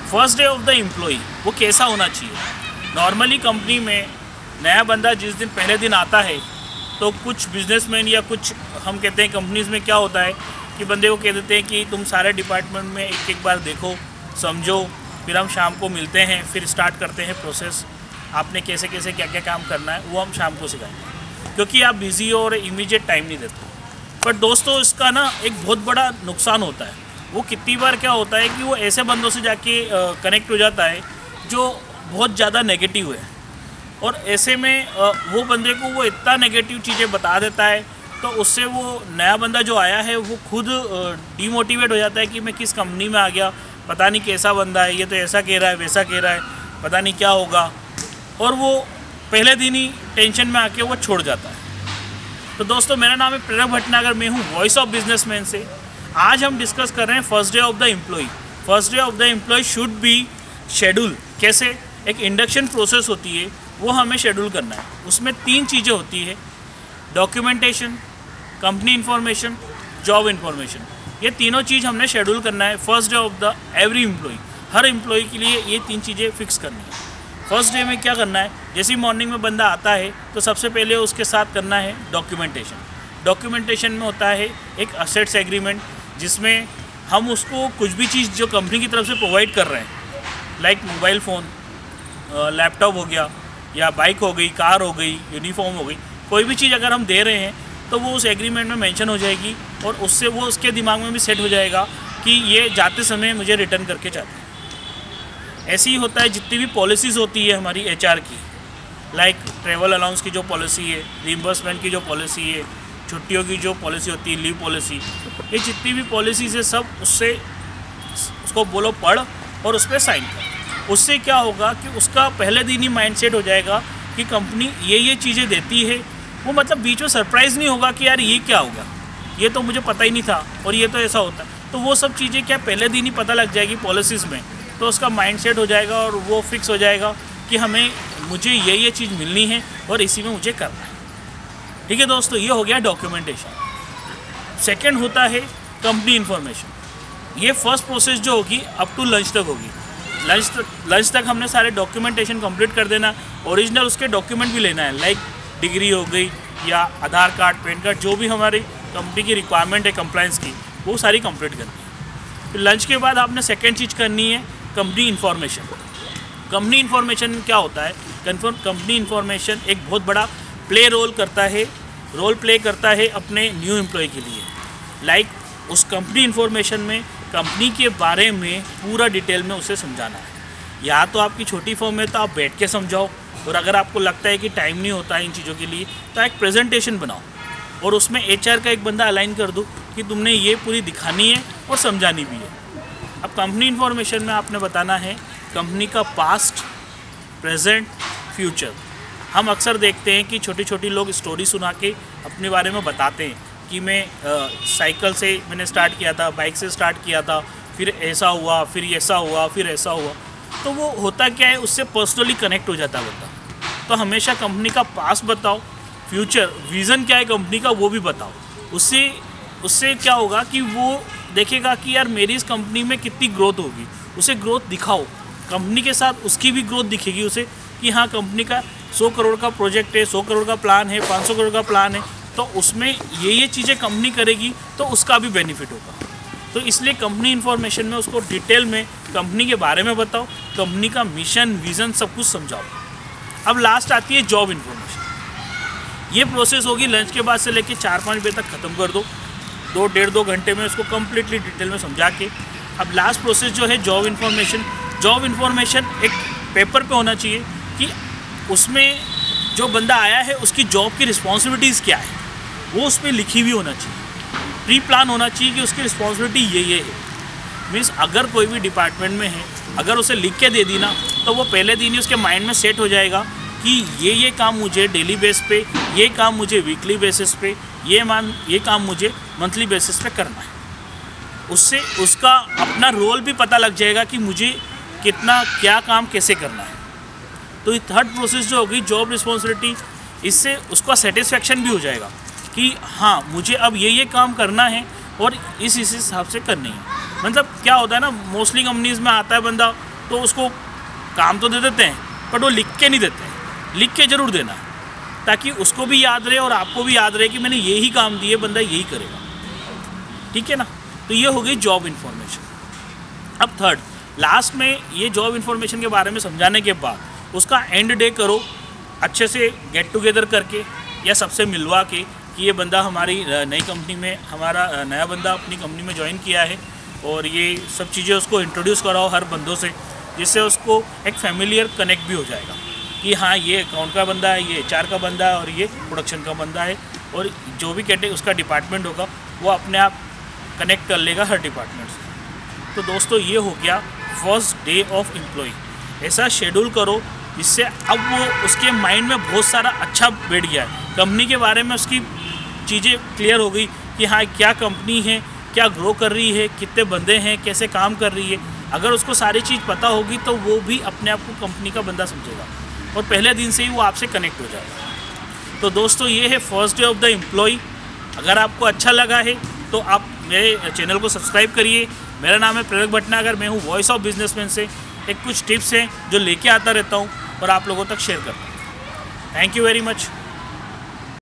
First day of the employee वो कैसा होना चाहिए। नॉर्मली कंपनी में नया बंदा जिस दिन पहले दिन आता है तो कुछ बिजनेसमैन या कुछ हम कहते हैं कंपनीज़ में क्या होता है कि बंदे को कह देते हैं कि तुम सारे डिपार्टमेंट में एक एक बार देखो, समझो, फिर हम शाम को मिलते हैं, फिर स्टार्ट करते हैं प्रोसेस। आपने कैसे कैसे क्या क्या काम करना है वो हम शाम को सिखाएंगे, क्योंकि आप बिज़ी हो और इमीडिएट टाइम नहीं देते। पर दोस्तों इसका ना एक बहुत बड़ा नुकसान होता है। वो कितनी बार क्या होता है कि वो ऐसे बंदों से जाके कनेक्ट हो जाता है जो बहुत ज़्यादा नेगेटिव है, और ऐसे में वो बंदे को वो इतना नेगेटिव चीज़ें बता देता है तो उससे वो नया बंदा जो आया है वो खुद डीमोटिवेट हो जाता है कि मैं किस कंपनी में आ गया, पता नहीं कैसा बंदा है, ये तो ऐसा कह रहा है वैसा कह रहा है, पता नहीं क्या होगा, और वो पहले दिन ही टेंशन में आके वो छोड़ जाता है। तो दोस्तों मेरा नाम है प्रेरक भटनागर, मैं हूँ वॉइस ऑफ बिजनेसमैन से। आज हम डिस्कस कर रहे हैं first day of the employ. First day of the employ should be schedule. कैसे? एक इंडक्शन प्रोसेस होती है, वो हमें शेड्यूल करना है। उसमें 3 चीज़ें होती है, documentation, company information, job information. ये तीनों चीज़ हमने शेड्यूल करना है first day of the every employ. हर एम्प्लॉय के लिए ये 3 चीज़ें फिक्स करनी है। फर्स्ट डे में क्या करना है, जैसे ही मॉर्निंग में बंदा आता है तो सबसे पहले उसके साथ करना है डॉक्यूमेंटेशन। डॉक्यूमेंटेशन में होता है एक असेट्स एग्रीमेंट, जिसमें हम उसको कुछ भी चीज़ जो कंपनी की तरफ से प्रोवाइड कर रहे हैं, लाइक मोबाइल फ़ोन, लैपटॉप हो गया, या बाइक हो गई, कार हो गई, यूनिफॉर्म हो गई, कोई भी चीज़ अगर हम दे रहे हैं तो वो उस एग्रीमेंट में मेंशन हो जाएगी, और उससे वो उसके दिमाग में भी सेट हो जाएगा कि ये जाते समय मुझे रिटर्न करके जाते हैं। ऐसे ही होता है जितनी भी पॉलिसीज़ होती है हमारी HR की, लाइक ट्रैवल अलाउंस की जो पॉलिसी है, रिइंबर्समेंट की जो पॉलिसी है, छुट्टियों की जो पॉलिसी होती है, लीव पॉलिसी, ये जितनी भी पॉलिसीज़ है सब उससे उसको बोलो पढ़ और उस पर साइन कर। उससे क्या होगा कि उसका पहले दिन ही माइंडसेट हो जाएगा कि कंपनी ये चीज़ें देती है। वो मतलब बीच में सरप्राइज़ नहीं होगा कि यार ये क्या होगा, ये तो मुझे पता ही नहीं था और ये तो ऐसा होता है। तो वो सब चीज़ें क्या पहले दिन ही पता लग जाएगी पॉलिसीज़ में, तो उसका माइंडसेट हो जाएगा और वो फिक्स हो जाएगा कि मुझे ये चीज़ मिलनी है और इसी में मुझे करना है। ठीक है दोस्तों, ये हो गया डॉक्यूमेंटेशन। सेकेंड होता है कंपनी इन्फॉर्मेशन। ये फर्स्ट प्रोसेस जो होगी अप टू लंच तक होगी। लंच तक हमने सारे डॉक्यूमेंटेशन कंप्लीट कर देना। ओरिजिनल उसके डॉक्यूमेंट भी लेना है, लाइक डिग्री हो गई या आधार कार्ड, पैन कार्ड, जो भी हमारी कंपनी की रिक्वायरमेंट है कंप्लायंस की, वो सारी कंप्लीट करनी है। फिर लंच के बाद आपने सेकेंड चीज़ करनी है कंपनी इन्फॉर्मेशन। कंपनी इन्फॉर्मेशन क्या होता है? कंपनी इन्फॉर्मेशन एक बहुत बड़ा रोल प्ले करता है अपने न्यू एम्प्लॉय के लिए। लाइक उस कंपनी इन्फॉर्मेशन में कंपनी के बारे में पूरा डिटेल में उसे समझाना है। या तो आपकी छोटी फर्म है तो आप बैठ के समझाओ, और अगर आपको लगता है कि टाइम नहीं होता है इन चीज़ों के लिए तो एक प्रेजेंटेशन बनाओ और उसमें HR का एक बंदा अलाइन कर दो कि तुमने ये पूरी दिखानी है और समझानी भी है। अब कंपनी इन्फॉर्मेशन में आपने बताना है कंपनी का पास्ट, प्रेजेंट, फ्यूचर। हम अक्सर देखते हैं कि छोटी छोटी लोग स्टोरी सुना के अपने बारे में बताते हैं कि मैं साइकिल से मैंने स्टार्ट किया था, बाइक से स्टार्ट किया था, फिर ऐसा हुआ, फिर ऐसा हुआ, फिर ऐसा हुआ। तो वो होता क्या है, उससे पर्सनली कनेक्ट हो जाता है बंदा। तो हमेशा कंपनी का पास्ट बताओ, फ्यूचर, विज़न क्या है कंपनी का वो भी बताओ। उससे क्या होगा कि वो देखेगा कि यार मेरी इस कंपनी में कितनी ग्रोथ होगी, उसे ग्रोथ दिखाओ। कंपनी के साथ उसकी भी ग्रोथ दिखेगी उसे कि हाँ कंपनी का 100 करोड़ का प्रोजेक्ट है, 100 करोड़ का प्लान है, 500 करोड़ का प्लान है, तो उसमें ये चीज़ें कंपनी करेगी तो उसका भी बेनिफिट होगा। तो इसलिए कंपनी इन्फॉर्मेशन में उसको डिटेल में कंपनी के बारे में बताओ, कंपनी का मिशन, विज़न सब कुछ समझाओ। अब लास्ट आती है जॉब इन्फॉर्मेशन। ये प्रोसेस होगी लंच के बाद से लेके 4-5 बजे तक ख़त्म कर दो, 1.5-2 घंटे में उसको कम्प्लीटली डिटेल में समझा के। अब लास्ट प्रोसेस जो है जॉब इन्फॉर्मेशन। जॉब इन्फॉर्मेशन एक पेपर पे होना चाहिए कि उसमें जो बंदा आया है उसकी जॉब की रिस्पॉन्सिबिलिटीज़ क्या है, वो उस पर लिखी हुई होना चाहिए। प्री प्लान होना चाहिए कि उसकी रिस्पॉन्सिबिलिटी ये है। मीन्स अगर कोई भी डिपार्टमेंट में है, अगर उसे लिख के दे दी ना तो वो पहले दिन ही उसके माइंड में सेट हो जाएगा कि ये काम मुझे डेली बेस पे, ये काम मुझे वीकली बेसिस पे, ये काम मुझे मंथली बेसिस पे करना है। उससे उसका अपना रोल भी पता लग जाएगा कि मुझे कितना क्या काम कैसे करना है। तो ये थर्ड प्रोसेस जो होगी जॉब रिस्पॉन्सिबिलिटी, इससे उसका सेटिस्फेक्शन भी हो जाएगा कि हाँ मुझे अब ये काम करना है और इस हिसाब से करनी है। मतलब क्या होता है ना, मोस्टली कंपनीज़ में आता है बंदा तो उसको काम तो दे देते हैं, बट वो लिख के नहीं देते हैं। लिख के ज़रूर देना, ताकि उसको भी याद रहे और आपको भी याद रहे कि मैंने यही काम दिए, बंदा यही करेगा। ठीक है ना। तो ये हो गई जॉब इन्फॉर्मेशन। अब थर्ड लास्ट में ये जॉब इन्फॉर्मेशन के बारे में समझाने के बाद उसका एंड डे करो अच्छे से, गेट टुगेदर करके या सबसे मिलवा के कि ये बंदा हमारी नई कंपनी में, हमारा नया बंदा अपनी कंपनी में ज्वाइन किया है, और ये सब चीज़ें उसको इंट्रोड्यूस कराओ हर बंदों से, जिससे उसको एक फैमिलियर कनेक्ट भी हो जाएगा कि हाँ ये अकाउंट का बंदा है, ये HR का बंदा है और ये प्रोडक्शन का बंदा है, और जो भी कैटेगरी उसका डिपार्टमेंट होगा वो अपने आप कनेक्ट कर लेगा हर डिपार्टमेंट से। तो दोस्तों ये हो गया फर्स्ट डे ऑफ एम्प्लॉय। ऐसा शेड्यूल करो जिससे अब वो उसके माइंड में बहुत सारा अच्छा बैठ गया है, कंपनी के बारे में उसकी चीज़ें क्लियर हो गई कि हाँ क्या कंपनी है, क्या ग्रो कर रही है, कितने बंदे हैं, कैसे काम कर रही है। अगर उसको सारी चीज़ पता होगी तो वो भी अपने आप को कंपनी का बंदा समझेगा और पहले दिन से ही वो आपसे कनेक्ट हो जाएगा। तो दोस्तों ये है first day of the employ. अगर आपको अच्छा लगा है तो आप मेरे चैनल को सब्सक्राइब करिए। मेरा नाम है प्रेरक भटनागर, मैं हूँ वॉइस ऑफ बिजनेसमैन से एक कुछ टिप्स हैं जो लेके आता रहता हूँ और आप लोगों तक शेयर करता हूँ। Thank you very much.